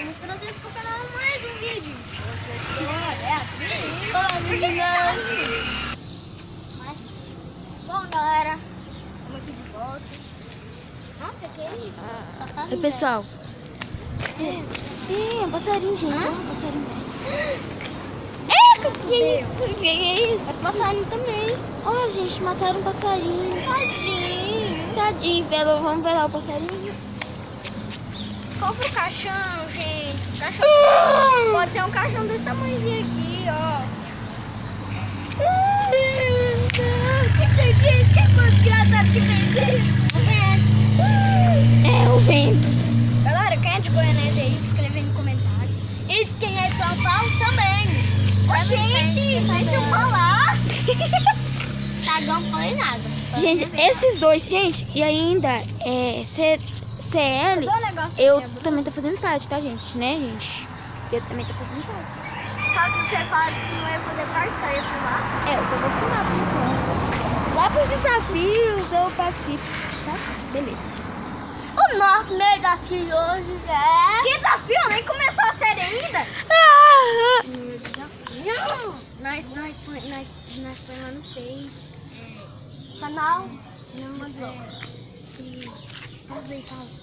estamos trazendo pro canal mais um vídeo. Bom, galera, estamos aqui de volta. Nossa, que é isso? Oi, pessoal. É um passarinho, gente. É um passarinho. Que é isso? Que é isso? É passarinho também. Olha, gente, mataram um passarinho. Tadinho. Tadinho, velho. Vamos ver lá o passarinho. Compra o caixão, gente. O caixão pode ser um caixão desse tamanhozinho aqui, ó. Quem fez isso? Quem foi o desgraçado que fez isso? É o vento. Galera, quem é de Goiânia aí, se inscreve no comentário. E quem é de São Paulo também. Ô, gente, deixa eu falar. Tá, não falei nada. Gente, esses dois, gente, e ainda CL, eu também tô fazendo parte, tá, gente? Né, gente? Eu também tô fazendo parte. Caso você fale que não ia fazer parte, só ia filmar. Eu só vou filmar por enquanto. Lá pros desafios eu participo, tá? Beleza. O nosso primeiro desafio hoje é... Que desafio? Nem começou a série ainda. Primeiro desafio. Nós põe lá no Face. Canal. Não, sim. Pausa aí, pausa.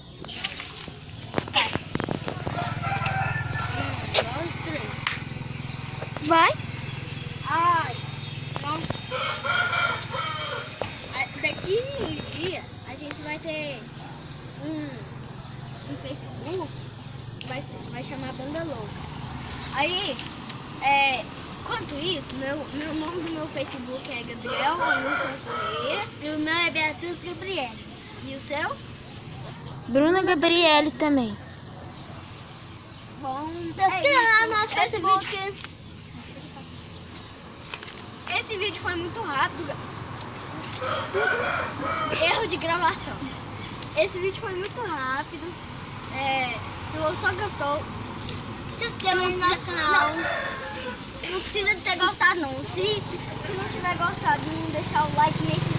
Vai? Ai, nossa. Daqui uns dias a gente vai ter um Facebook, vai chamar Banda Louca. Aí, enquanto isso, meu nome do meu Facebook é Gabriel Wilson Correia. E o meu é Beatriz Gabriele. E o seu? Bruna Gabriele também. Bom, lá no nosso Facebook. Esse vídeo foi muito rápido. Erro de gravação. Esse vídeo foi muito rápido. Se você só gostou, se inscreva no nosso canal. Não precisa de ter gostado não. Se não tiver gostado, não deixar o like nesse